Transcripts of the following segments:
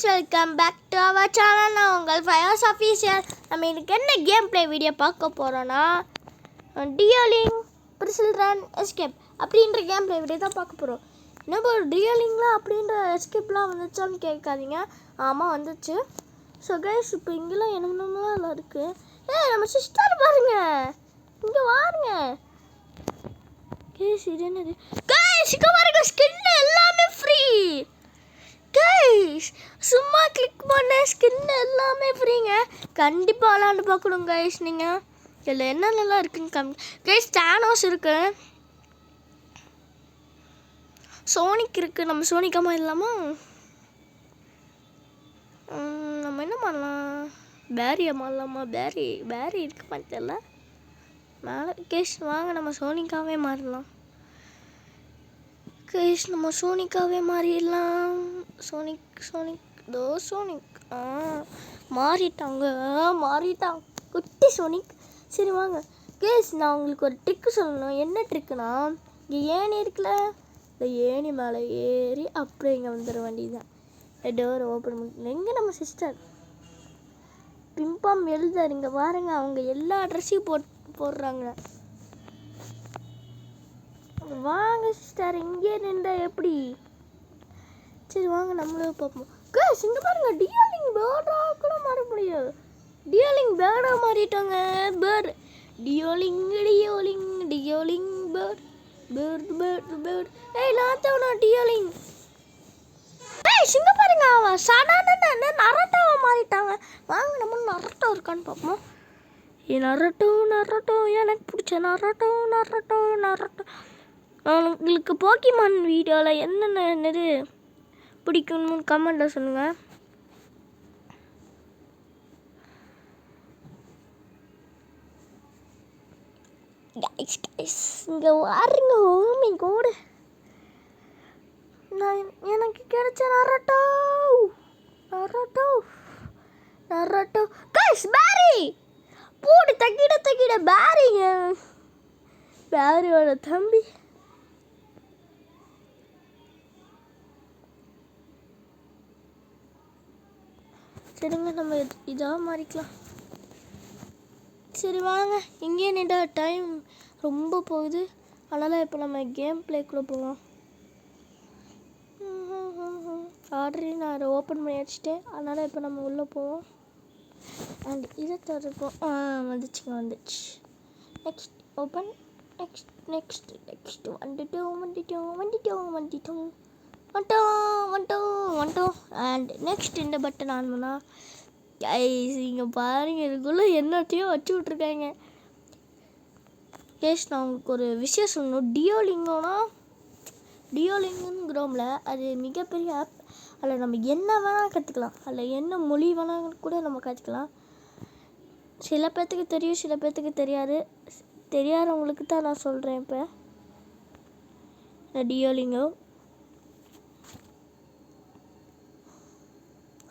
Welcome back to our channel. நான் உங்கள் fires official. நம்ம இன்னைக்கு என்ன கேம் ப்ளே வீடியோ பார்க்க போகிறோன்னா டியோலிங் பிரிசில்ரன் எஸ்கேப் அப்படின்ற கேம் ப்ளே வீடியோ தான் பார்க்க போகிறோம். என்ன டியோலிங்லாம் அப்படின்ற எஸ்கேப்லாம் வந்துச்சான்னு கேட்காதீங்க. ஆமாம் வந்துச்சு. ஸோ கைஸ் இப்போ இங்கெல்லாம் என்னென்னலாம் இருக்குது. நம்ம சிஸ்டர் பாருங்க, இங்கே வாருங்க கேஸ். இது என்னது கைஸ்? இங்கே பாருங்க, ஸ்கின் எல்லாமே ஃப்ரீ கைஸ். சும்மா கிளிக் பண்ண ஸ்கின் எல்லாமே ஃப்ரீங்க. கண்டிப்பாக விளாண்டு பார்க்கணும் கைஸ். நீங்கள் இதில் என்னென்னலாம் இருக்குன்னு கம்மி கைஸ். தானோஸ் இருக்கு, சோனிக் இருக்குது. நம்ம சோனிக்காமல் இல்லாமா நம்ம என்ன பண்ணலாம்? பேரியை மாறலாமா? பேரி இருக்கு பார்த்தல மேலே கேஸ். வாங்க நம்ம சோனிக்காவே மாறலாம் கேஸ். நம்ம சோனிக்காவே மாறிடலாம். சோனிக் மாறிட்டாங்க குட்டி சோனிக். சரி வாங்க கேஸ், நான் உங்களுக்கு ஒரு ட்ரிக்கு சொல்லணும். என்ன ட்ரிக்குனா, இங்கே ஏணி இருக்குல்ல, இந்த ஏணி மேலே ஏறி அப்படியே இங்கே வந்துட வேண்டியதுதான். டோர் ஓப்பன் பண்ணி எங்கே நம்ம சிஸ்டர் பிம்பாம் எழுதாரு. இங்கே பாருங்க, அவங்க எல்லா ட்ரெஸ்ஸையும் போடுறாங்க. வாங்க சிஸ்டர், இங்கே நின்றா எப்படி? சரி வாங்க நம்மளும் பார்ப்போம் கேஸ். இங்கே பாருங்க, டியோலிங் பேர்டாக கூட மாற முடியாது. டியோலிங் பேர்டாக மாறிட்டாங்க. Bird Duolingo bird. ஏய் நாத்தவனா டியோலிங். ஏய் இங்கே பாருங்க, அவன் சடான்னு நரட்டாவை மாறிட்டாங்க. வாங்க நம்ம நரட்டோ இருக்கான்னு பார்ப்போம். நரட்டோ எனக்கு பிடிச்ச நரட்டோ. உங்களுக்கு போக்கிமான் வீடியோவில் என்னென்ன பிடிக்கும்னு கமெண்ட்டில் சொல்லுங்கள். இங்கே வாருங்க. ஓமி கூட நான் எனக்கு கிடைச்ச நரட்டோ கைஸ். பேரி பூடு தக்கிட பேரிங்க, பேரியோட தம்பி. சரிங்க நம்ம இதாக மாறிக்கலாம். சரி வாங்க, இங்கே நின்றா டைம் ரொம்ப போகுது. அதனால் இப்போ நம்ம கேம் ப்ளேக்குள்ளே போவோம். ஆல்ரெடி நான் அதை ஓப்பன் பண்ணி வச்சுட்டேன். அதனால் இப்போ நம்ம உள்ளே போவோம். அண்ட் இதை திறப்போம். வந்துச்சு. Next open. நெக்ஸ்ட் வந்துட்டோம். அண்ட் நெக்ஸ்ட் இந்த பட்டன் ஆன் பண்ணால் கைஸ் இங்கே பாருங்க, இதுக்குள்ளே என்னத்தையும் வச்சு விட்ருக்காங்க கேஸ். நான் உங்களுக்கு ஒரு விஷயம் சொல்லணும். டியோலிங்குங்கிறோம்ல, அது மிகப்பெரிய ஆப். அதில் நம்ம என்ன வேணால் கற்றுக்கலாம். அதில் என்ன மொழி வேணால் கூட நம்ம கற்றுக்கலாம். சில பேர்த்துக்கு தெரியும், சில பேர்த்துக்கு தெரியாது. தெரியாதவங்களுக்கு தான் நான் சொல்கிறேன். இப்போ டியோலிங்கோ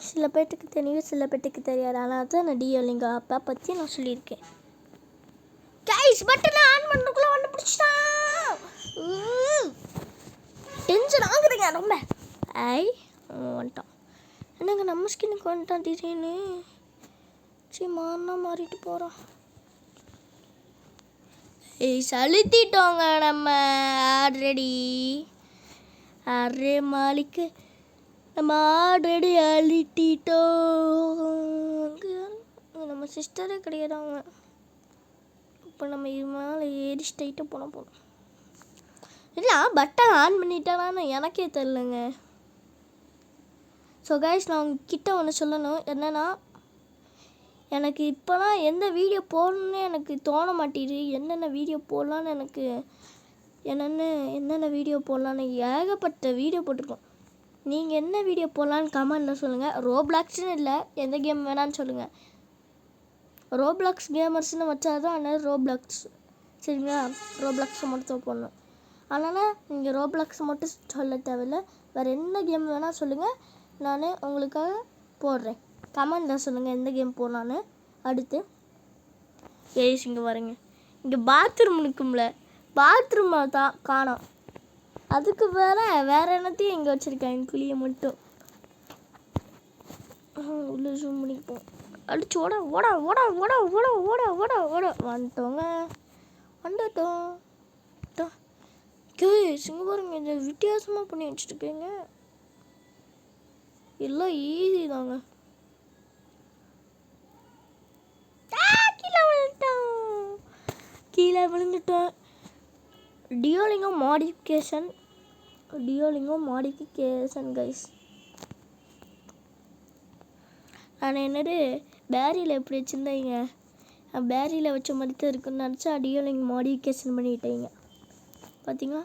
சில பேர்த்துக்கு தெரியும், சில பேர்த்துக்கு தெரியாது. ஆனால் தான் நான் டியோலிங்கோ ஆப்பை பற்றி நான் சொல்லியிருக்கேன் கைஸ். பட்டன் ஆன் பண்ணுறதுக்குள்ளே வந்து பிடிச்சிட்டான். டென்ஷன் ஆகுதுங்க ரொம்ப. வந்துட்டான். என்னங்க நம்ம ஸ்கின்னுக்கு வந்துட்டான் திடீர்னு. சரி மாறிட்டு போகிறோம். சலுத்திட்டோங்க நம்ம ஆல்ரெடி. அரே மாலிக்கு நம்ம ஆல்ரெடி அழுத்திட்டோம். நம்ம சிஸ்டரே கிடையாது அவங்க. இப்போ நம்ம இது மேலே ஏறி ஸ்ட்ரைட்டாக போனோம். இல்லை பட்டன் ஆன் பண்ணிட்டாலான்னு எனக்கே தெரிலங்க. ஸோ கைஸ், நான் உங்ககிட்ட ஒன்று சொல்லணும். என்னென்னா, எனக்கு இப்போலாம் எந்த வீடியோ போடணுன்னு எனக்கு தோண மாட்டேது. என்னென்ன வீடியோ போடலான்னு எனக்கு என்னென்ன வீடியோ போடலான்னு ஏகப்பட்ட வீடியோ போட்டிருக்கோம். நீங்கள் என்ன வீடியோ போடலான்னு கமெண்ட்டில் சொல்லுங்கள். ரோப்ளாக்ஸ்னு இல்லை, எந்த கேம் வேணான்னு சொல்லுங்கள். ரோப்ளாக்ஸ் கேமர்ஸ்னு வச்சாதான் ஆனால் ரோப்ளாக்ஸ். சரிங்களா? ரோப்ளாக்ஸை மட்டும் போடணும். அதனால் நீங்கள் ரோப்ளாக்ஸ் மட்டும் சொல்ல தேவையில்லை. வேறு என்ன கேம் வேணால் சொல்லுங்கள், நான் உங்களுக்காக போடுறேன். கமெண்ட்டில் சொல்லுங்கள் எந்த கேம் போடலான்னு. அடுத்து ஏஸ் இங்கே வரேங்க. இங்கே பாத்ரூம் இருக்கும்ல, பாத்ரூமை தான் காணோம். அதுக்கு வேறு என்னத்தையும் இங்கே வச்சுருக்காங்க, குழியை மட்டும். உள்ள ஜூம் பண்ணிப்போம். அடிச்சு ஓட ஓட ஓட ஓட ஓட ஓட ஓட ஓட வந்துட்டோங்க. வந்துட்டோம். இங்கே பாருங்க, இந்த வித்தியாசமாக பண்ணி வச்சுருக்கேங்க. எல்லாம் ஈஸி தாங்க. கீழே விழுந்துட்டோம். டியோலிங்கோ மாடிஃபிகேஷன் கைஸ். நான் என்னது பேரியில் எப்படி வச்சுருந்தேங்க, பேரியில் வச்ச மாதிரி தான் இருக்குன்னு நினச்சா டியோலிங்கோ மாடிஃபிகேஷன் பண்ணிட்டேங்க. பார்த்தீங்களா?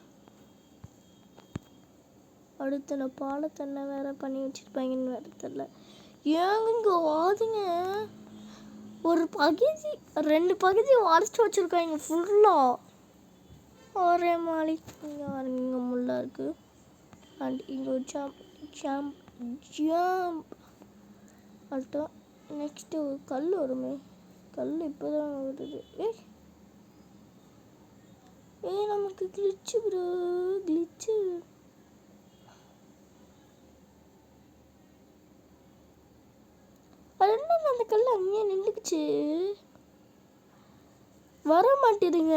அடுத்த நான் பாலத்தண்ணை வேறு பண்ணி வச்சுருப்பாங்கன்னு வேறு தெரில. ஏங்க இங்கே வாதுங்க, ஒரு பகுதி 2 பகுதி உடச்சி வச்சுருக்காங்க ஃபுல்லாக. ஒரே மாலி இங்கே முள்ளா இருக்குது. அண்ட் இங்கே ஒரு ஜம்ப் அல்ட்டோம். நெக்ஸ்ட்டு ஒரு கல் வருமே, கல் இப்போ தான் வருது. நமக்கு கிளிச்சு ப்ரோ, கிளிச்சு. அது என்ன, அந்த கல் அங்கேயே நின்றுக்குச்சு, வர மாட்டேதுங்க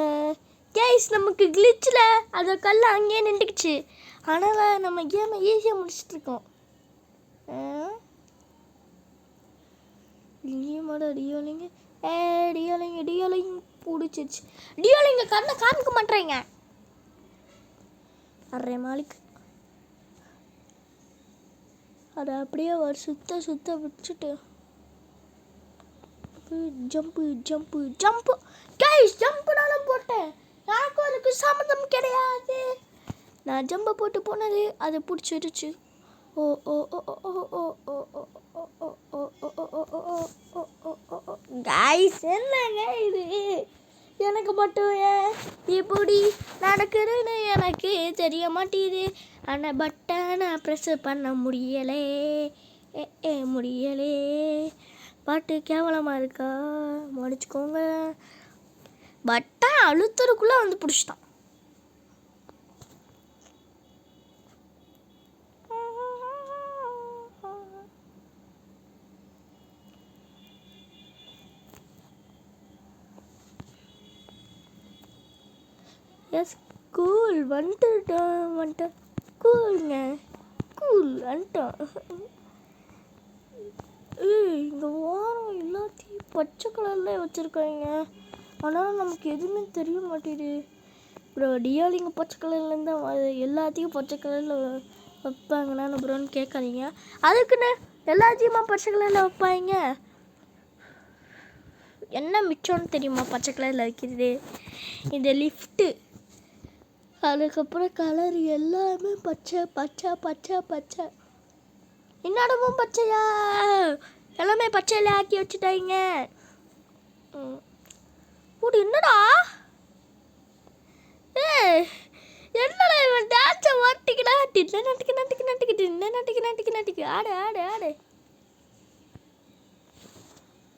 கேஸ். நமக்கு கிளிச்சில் அந்த கல் அங்கேயே நின்றுக்குச்சு. ஆனால் நம்ம கேமை ஈஸியாக முடிச்சிட்ருக்கோம். மாட டியோலிங்க டியோலிங்க பிடிச்சிருச்சு. டியோலிங்க கண்ணை காமிக்க மாட்டேறீங்க. அரே மாலிக் அதை அப்படியே ஒரு சுத்த விட்டுட்டு ஜம்ப்பு கைஸ். ஜம்ப்புனாலும் போட்டேன், யாருக்கும் அதுக்கு சம்மந்தம் கிடையாது. நான் ஜம்பை போட்டு போனது அதை பிடிச்சிருச்சு. ஓ ஓ ஓ ஓ ஓ ஓ கைஸ், என்னங்க இது? எனக்கு மட்டும் இப்படி நடக்குதுன்னு எனக்கு தெரிய மாட்டேது. ஆனால் பட்டனை ப்ரெஸ் பண்ண முடியலே. முடியலே. பாட்டு கேவலமாக இருக்கா? முடிச்சுக்கோங்க. பட்டன் அழுத்தருக்குள்ளே வந்து பிடிச்சிட்டான். எஸ் கூல் வந்துட்டோம் கூல்ங்க, கூல் வந்துட்டோம். இங்கே வாரம் எல்லாத்தையும் பச்சை கலரில் வச்சுருக்காங்க. ஆனால் நமக்கு எதுவுமே தெரிய மாட்டேது. அப்புறம் டியோலிங்க பச்சை கலர்லேருந்து எல்லாத்தையும் பச்சை கலரில் வைப்பாங்கண்ணா ப்ரோன்னு கேட்காதீங்க. அதுக்குன்னு எல்லாத்தையுமா பச்சை கலரில் வைப்பாங்க? என்ன மிச்சம்னு தெரியுமா பச்சை கலரில் வைக்கிறது? இந்த லிஃப்ட்டு, அதுக்கப்புறம் கலர் எல்லாமே பச்சை பச்சை பச்சை பச்சை. இன்னடமும் பச்சையா? எல்லாமே பச்சையில் ஆக்கி வச்சுட்டாங்க. என்னடா என்னடா இவன் டான்ஸை மாட்டிக்கிடா. நட்டுக்கு ஆடு ஆடு ஆடு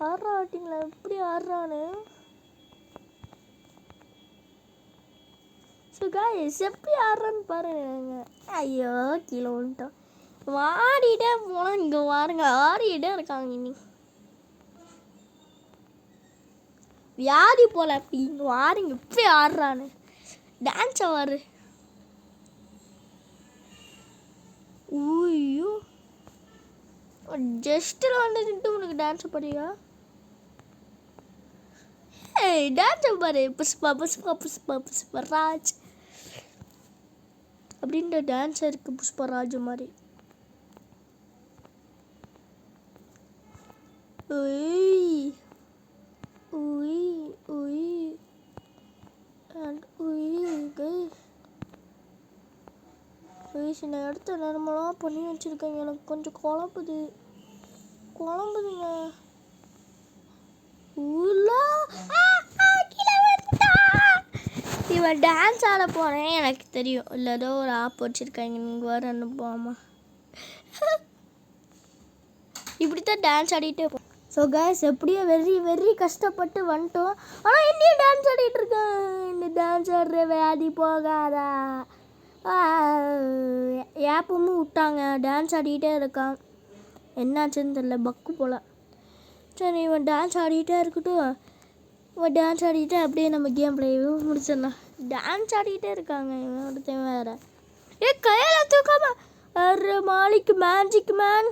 ஆடுறா. ஆட்டிங்களா எப்படி ஆடுறான்னு? ஸோ காய்ஸ், எப்படி ஆடுறான்னு பாருங்க. ஐயோ கீழே வந்துட்டோம். ஆடிட்டே போனால் இங்கே வாருங்க, ஆடிட்டே இருக்காங்க. இனி வியாதி போல அப்படி இங்கே வாருங்க. எப்படி ஆடுறான்னு டான்ஸ் ஆவாரு. ஊய்யோ ஜஸ்ட்டில் வந்துட்டு உனக்கு டான்ஸ் படியா? டான்ஸ் பாரு. புஷ்பா புஷ்பா புஷ்பா புஷ்பராஜ் அப்படின்ற டான்ஸ் இருக்குது, புஷ்பராஜ் மாதிரி. இந்த இடத்த நிறமெல்லாம் பண்ணி வச்சுருக்கேங்க. எனக்கு கொஞ்சம் குழம்புதுங்க. இவன் டான்ஸ் ஆட போகிறேன் எனக்கு தெரியும். இல்லை ஏதோ ஒரு ஆப் வச்சுருக்காங்க. நீங்கள் வேறு அனுப்பாமா இப்படித்தான் டான்ஸ் ஆடிட்டே போ. ஸோ கேஸ், எப்படியோ வெறி கஷ்டப்பட்டு வந்துட்டோம். ஆனால் இன்னும் டான்ஸ் ஆடிட்டுருக்கேன். இந்த டான்ஸ் ஆடுற வியாதி போகாதா? ஏப்பமும் விட்டாங்க, டான்ஸ் ஆடிக்கிட்டே இருக்கான். என்னாச்சுன்னு தெரியல, பக்கு போல். சரி இவன் டான்ஸ் ஆடிக்கிட்டே இருக்கட்டும். இவன் டான்ஸ் ஆடிக்கிட்டே அப்படியே நம்ம கேம் பிளேயும் முடிச்சிடலாம். டான்ஸ் ஆடிக்கிட்டே இருக்காங்க இவன் ஒருத்தன் வேறு. கையில் தூக்காம அரு மாலிக் மேஜிக் மேன்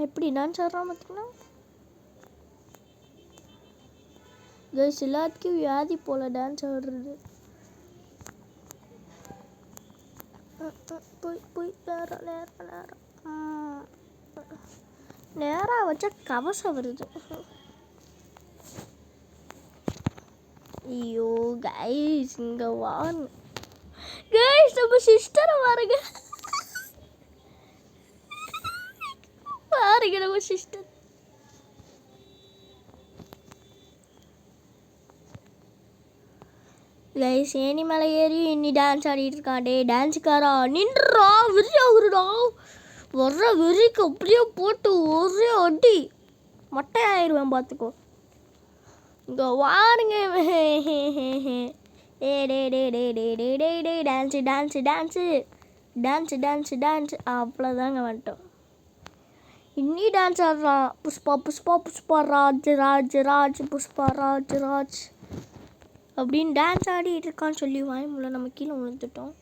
எப்படி டான்ஸ் ஆடுறான் பார்த்தீங்கன்னா. கைஸ் எல்லாத்துக்கும் வியாதி போல் டான்ஸ் ஆடுறது. போய் நேராக வச்சா கவசம் வருது. ஐயோ கைஸ் இங்கே வாங்க கைஸ், நம்ம சிஸ்டரை பாருங்க பாருங்க நம்ம சிஸ்டர். கைஸ் ஏனி மேலே ஏறி இன்னி டான்ஸ் ஆடிட்டு இருக்கான். டே டான்ஸுக்காரா நின்றா, விரியாகுறடா. வர்ற வெறிக்கு அப்படியே போட்டு ஒரே அடி மட்டையாயிருவேன் பார்த்துக்கோ. இங்கே வாருங்க. டே டே டே டே டே டே டே டே dance dance dance dance dance dance அவ்வளோதாங்க வந்துட்டோம். இன்னி டான்ஸ் ஆடுறான். புஷ்பா புஷ்பா புஷ்பா ராஜ் ராஜ் ராஜ் புஷ்பா ராஜ் ராஜ் அப்படின்னு டான்ஸ் ஆடிட்டு இருக்கான்னு சொல்லி வாய்மூல நம்ம கீழே விழுந்துட்டோம்.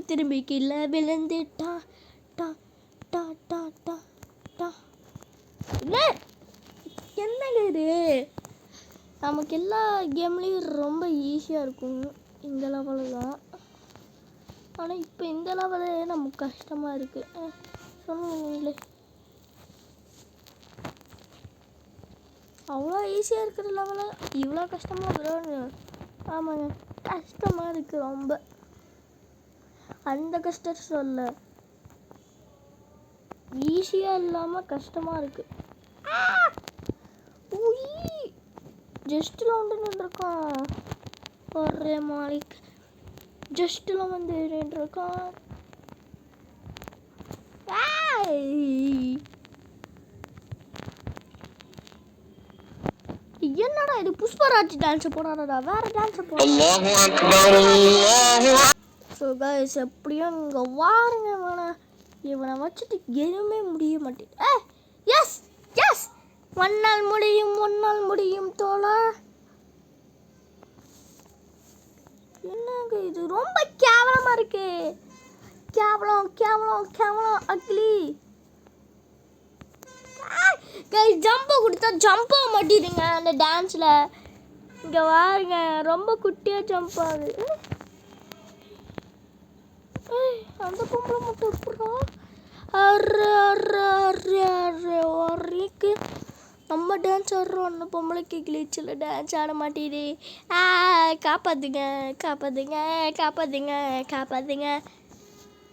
திரும்பி கீழே விழுந்துட்டா டா டா டா டா டா. என்னங்க இது, நமக்கு எல்லா கேம்லேயும் ரொம்ப ஈஸியாக இருக்கும் இந்த லெவலில் தான். ஆனால் இப்போ இந்த லெவலே நமக்கு கஷ்டமாக இருக்குது. சொல்லுங்களே, அவ்வளோ ஈஸியாக இருக்கிற லெவலில் இவ்வளோ கஷ்டமாக இருக்குன்னு. ஆமாங்க, கஷ்டமாக இருக்குது ரொம்ப. அந்த கஷ்டம் சொல்ல, ஈஸியாக இல்லாமல் கஷ்டமாக இருக்குது. ஜஸ்ட்டில் வந்து நின்றுருக்கான் ஒரே மாலிக். ஜஸ்ட்டில் வந்து நின்றுருக்கான். என்னடா இது, புஷ்பராஜ் டான்ஸ் போடாதடா, வேற டான்ஸ் போடா. ஸோ கைஸ் எப்படியும் இங்கே வாருங்க. இவனை வச்சுட்டு எதுவுமே முடிய மாட்டேங்குது. எஸ் எஸ், ஒன்னால் முடியும் தோழா. என்னங்க இது ரொம்ப கேவலமாக இருக்கு. கேவலம் கேவலம் கேவலம் அக்லி. கைஸ் ஜம்பை கொடுத்தா ஜம்பாக மாட்டிடுங்க அந்த டான்ஸில். இங்கே வாருங்க, ரொம்ப குட்டியாக ஜம்ப் ஆகுது. அந்த பொம்பளை மட்டும் இருப்பா. ஒரேக்கு நம்ம டான்ஸ் ஆடுறோம், அந்த பொம்பளைக்கு கிளிச்சில் டான்ஸ் ஆட மாட்டேது. காப்பாற்றுங்க காப்பாற்றுங்க காப்பாற்றுங்க காப்பாற்றுங்க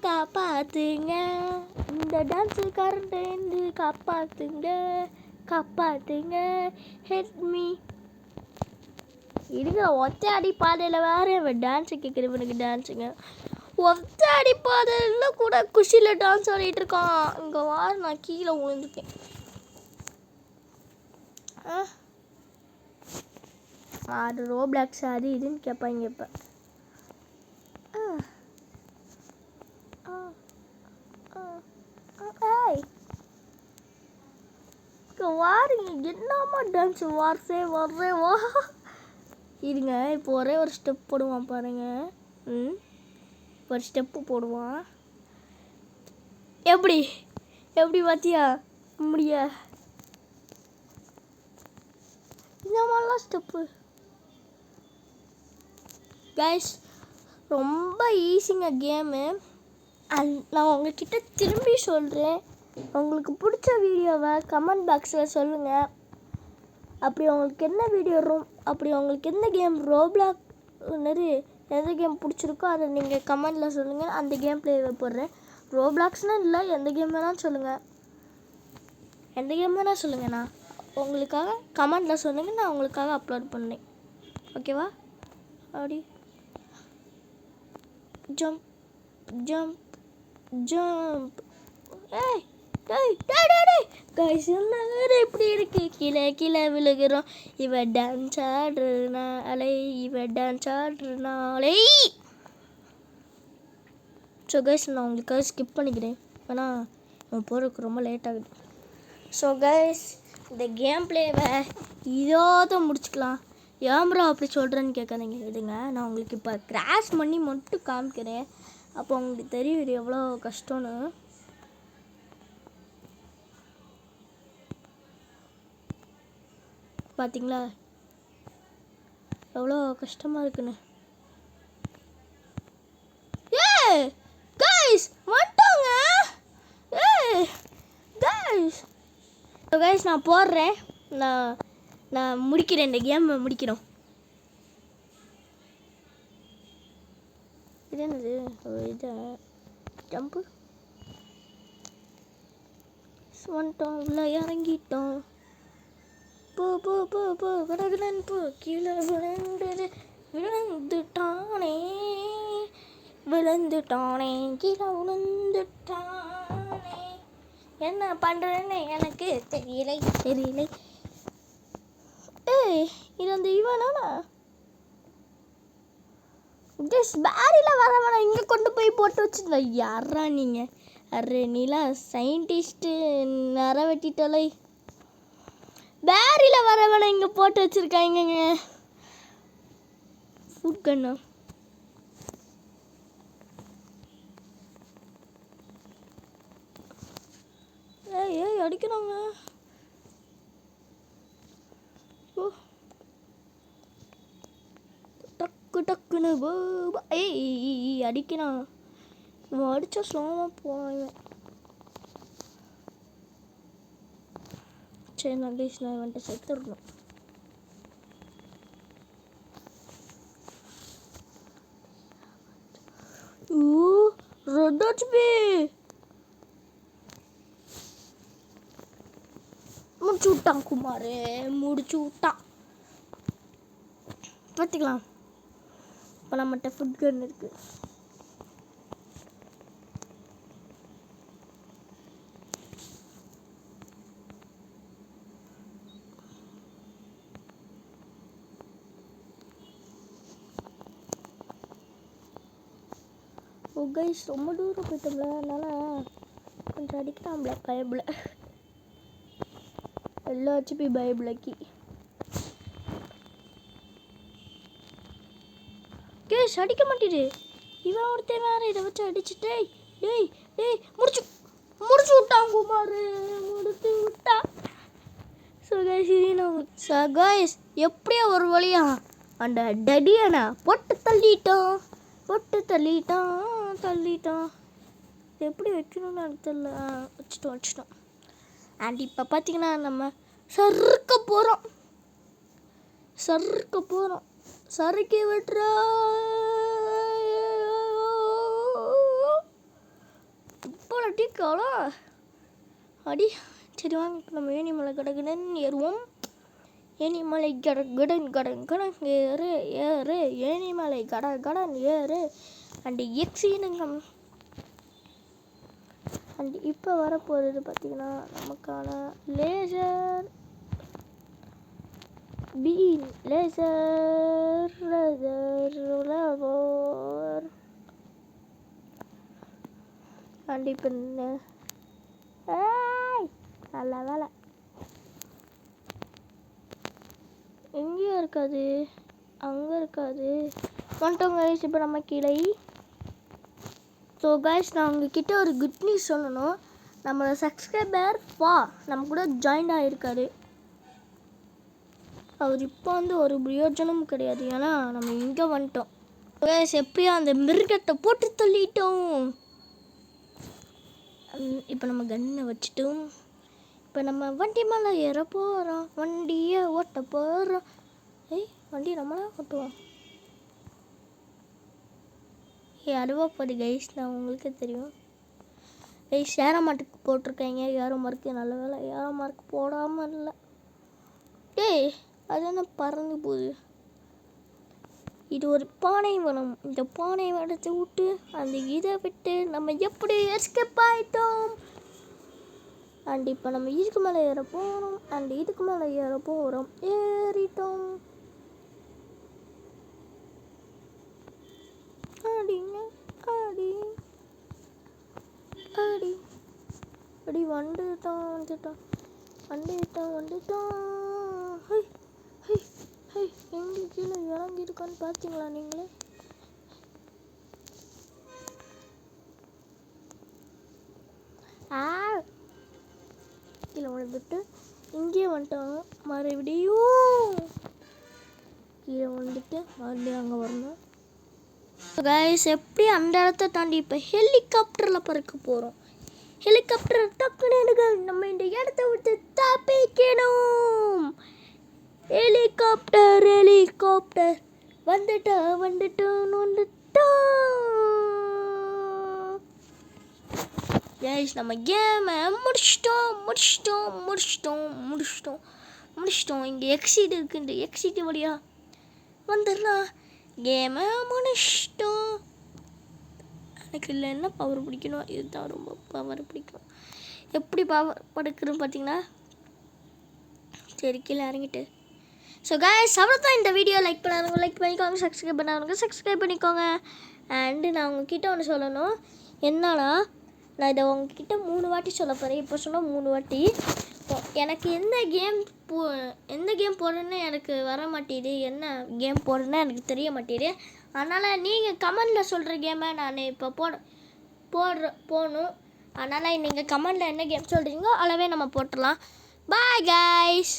காப்பாற்றுங்க, இந்த டான்ஸுக்காரன்ட்டு காப்பாற்றுங்க காப்பாற்றுங்க, ஹெல்ப் மீ. இருக்கிற ஒத்த அடி பாதையில் வேறு இவன் டான்ஸு கேட்குறவனுக்கு டான்ஸுங்க. ஒத்த அடி பாதையில் கூட குஷியில் டான்ஸ் ஆடிட்டு இருக்கான். இங்கே வார நான் கீழே விழுந்துட்டேன். ஆடு ரோப்ளாக்ஸ் அது இதுன்னு கேட்பாங்க இப்போ. வாருங்க, என்னம்மா டான்ஸ் வார்ஸே வர்றே வா. இருங்க, இப்போ ஒரே ஒரு ஸ்டெப் போடுவான் பாருங்க. ஒரு ஸ்டெப்பு போடுவான். எப்படி எப்படி பார்த்தியா முடிய இந்த மாதிரிலாம் ஸ்டெப்பு. கைஸ் ரொம்ப ஈஸிங்க கேமு. நான் உங்ககிட்ட திரும்பி சொல்கிறேன், உங்களுக்கு பிடிச்ச வீடியோவை கமெண்ட் பாக்ஸில் சொல்லுங்கள். அப்படி உங்களுக்கு என்ன வீடியோ அப்படி உங்களுக்கு எந்த கேம் ரோப்ளாக் எந்த கேம் பிடிச்சிருக்கோ அதை நீங்கள் கமெண்டில் சொல்லுங்கள். அந்த கேம் பிளேவை போடுறேன். ரோப்ளாக்ஸ்னால் இல்லை, எந்த கேம் வேணாலும் சொல்லுங்கள். எந்த கேம் வேணால் சொல்லுங்கள், நான் உங்களுக்காக கமெண்டில் சொல்லுங்கள், நான் உங்களுக்காக அப்லோட் பண்ணேன். ஓகேவா? அப்படி ஜம்ப் ஜம்ப் ஜம்ப். கைஸ் என்ன இப்படி இருக்கு, கீழே கீழே விழுகிறோம். இவன் டான்ஸ் ஆடுறனாலே ஸோ கைஸ் நான் உங்களுக்காக ஸ்கிப் பண்ணிக்கிறேன், ஏன்னா நான் போகிறதுக்கு ரொம்ப லேட் ஆகுது. ஸோ கைஸ் இந்த கேம் பிளேவை இதோட முடிச்சுக்கலாம். ஏம்ரா அப்படி சொல்கிறேன்னு கேட்காதீங்க, விடுங்க. நான் உங்களுக்கு இப்போ கிராஷ் பண்ணி மட்டும் காமிக்கிறேன், அப்போ உங்களுக்கு தெரியும் இது எவ்வளோ கஷ்டம்னு. பார்த்தீங்களா எவ்வளோ கஷ்டமாக இருக்குன்னு. கைஸ் வந்துட்டாங்க. கைஸ் நான் போடுறேன், நான் முடிக்கிறேன், இந்த கேமை முடிக்கிறோம். இது என்னது இது ஜம்பு வந்துட்டோம், உள்ள இறங்கிட்டோம். போ போ போ போ கடகடன் போ, கீழே விழுந்துட்டானே கீழே விழுந்துட்டானே. என்ன பண்ணுறேன்னு எனக்கு தெரியலை. இது அந்த இவனா பேரில் வரவனா இங்கே கொண்டு போய் போட்டு வச்சுருந்தா. யாரா நீங்கள்? அரே நீலாம் சயின்டிஸ்ட்டு நர வெட்டிட்டலை. பேரில் வரவனை இங்கே போட்டு வச்சுருக்காங்க. ஃபுட் கண்ணா ஏய் அடிக்கிறாங்க. ஓ டக்குன்னு ஏய் அடிக்கிறான். இவன் அடித்தா ஸ்லோவாக போவான். சரி நான் வந்துட்டு செத்துடணும். முடிச்சு விட்டான் குமார், முடிச்சு விட்டான். பார்த்துக்கலாம். இப்போ நம்மகிட்ட ஃபுட் கன் இருக்கு. கைஸ் ரொம்ப தூரம் போயிட்டோம்ல, அதனால் கொஞ்சம் அடிக்கிறாம்ல பயபில். எல்லா ஹெச்பி பயபிளக்கி. கேஸ் அடிக்க மாட்டேது. இவன் ஒருத்தன் வேறு இதை வச்சு அடிச்சுட்டு முடிச்சு விட்டான் குமார், முடிச்சு விட்டான். கைஸ் எப்படியோ ஒரு வழியா அந்த டடியனை போட்டு தள்ளிட்டான். எப்படி வைக்கணும்னு எனக்கு தெரியல. வச்சுட்டோம். அண்ட் இப்போ பார்த்தீங்கன்னா நம்ம சறுக்க போகிறோம். சறுக்கி விட்டுறா. இப்போ டீக்காலா அடி. சரி வாங்க, இப்போ நம்ம ஏனிமலை கடகடன் ஏறுவோம். ஏனிமலை கடன் ஏறு ஏனிமலை கடன் ஏறு. அண்ட் எக்ஸினுங்க. அண்ட் இப்போ வரப்போகிறது பார்த்தீங்கன்னா நமக்கான லேசர் பீம். அண்ட் இப்போ நல்ல வேலை எங்கேயும் இருக்காது, அங்கே இருக்காது. வந்துட்டோம் கைஸ் இப்போ நம்ம கீழே. ஸோ கைஸ் நான் உங்ககிட்ட ஒரு குட் நியூஸ் சொல்லணும். நம்மளோட சப்ஸ்கிரைபர் நம்ம கூட ஜாயின் ஆகிருக்காரு. அவர் இப்போ வந்து ஒரு பிரயோஜனமும் கிடையாது, ஏன்னா நம்ம இங்கே வந்துட்டோம். கைஸ் எப்படியோ அந்த மிருகத்தை போட்டு தள்ளிட்டோம். இப்போ நம்ம கன்னை வச்சுட்டோம். இப்போ நம்ம வண்டி மேலே ஏற போகிறோம், வண்டியை ஓட்ட போகிறோம். வண்டி நம்மளா ஓட்டுவோம். அருவா போகுது கைஸ், நான் உங்களுக்கு தெரியும். கைஸ் ஏரோ மார்க்கு போட்டிருக்காங்க. ஏரோ மார்க்கு நல்ல வேலை, ஏரோ மார்க் போடாமல் இல்லை. அது என்ன பறந்து போகுது. இது ஒரு பானை வனம். இந்த பானை வனத்தை விட்டு அந்த இதை விட்டு நம்ம எப்படி எஸ்கேப் ஆகிட்டோம். அண்ட் இப்போ நம்ம இதுக்கு மேலே ஏற போகிறோம். ஏறிட்டோம். அடி அடி வந்துட்டான் ஹை ஹை ஹை எங்கே கீழே இறங்கியிருக்கான்னு பார்த்தீங்களா நீங்களே? கீழே வந்துட்டு இங்கே வந்துட்டான். மறுபடியும் கீழே வந்துட்டு மறுபடியும் அங்கே வரணும். கைஸ் எப்படி அந்த இடத்த தாண்டி இப்போ ஹெலிகாப்டரில் பறக்க போகிறோம். ஹெலிகாப்டர் டக்குன்னு எடுங்க, நம்ம இந்த இடத்த விட்டு தப்பிக்கணும். ஹெலிகாப்டர் வந்துட்டோம். கைஸ் நம்ம கேமை முடிச்சிட்டோம். இங்கே எக்ஸிட் இருக்குது. இந்த எக்ஸிட் வழியா வந்துடலாம். கேமை முடிச்சிட்டோம். எனக்கு இல்லை என்ன பவர் பிடிக்கணும், இதுதான் ரொம்ப பவர் பிடிக்கும். எப்படி பவர் படுக்குதுன்னு பார்த்தீங்கன்னா, சரி கீழே இறங்கிட்டு. ஸோ கைஸ் அவ்வளோதான் இந்த வீடியோ. லைக் பண்ணிக்கோங்க, சப்ஸ்கிரைப் பண்ணிக்கோங்க. அண்டு நான் உங்ககிட்ட ஒன்று சொல்லணும். என்னன்னா, நான் இதை உங்ககிட்ட 3 வாட்டி சொல்ல போகிறேன். இப்போ சொன்னால் 3 வாட்டி. எனக்கு எந்த கேம் போடுறேன்னு எனக்கு வர மாட்டேது. என்ன கேம் போடுறேன்னு எனக்கு தெரிய மாட்டேது. அதனால் நீங்கள் கமெண்டில் சொல்கிற கேமை நான் இப்போ போடணும். அதனால் நீங்கள் கமெண்டில் என்ன கேம் சொல்கிறீங்களோ அளவே நம்ம போட்டுடலாம். Bye guys.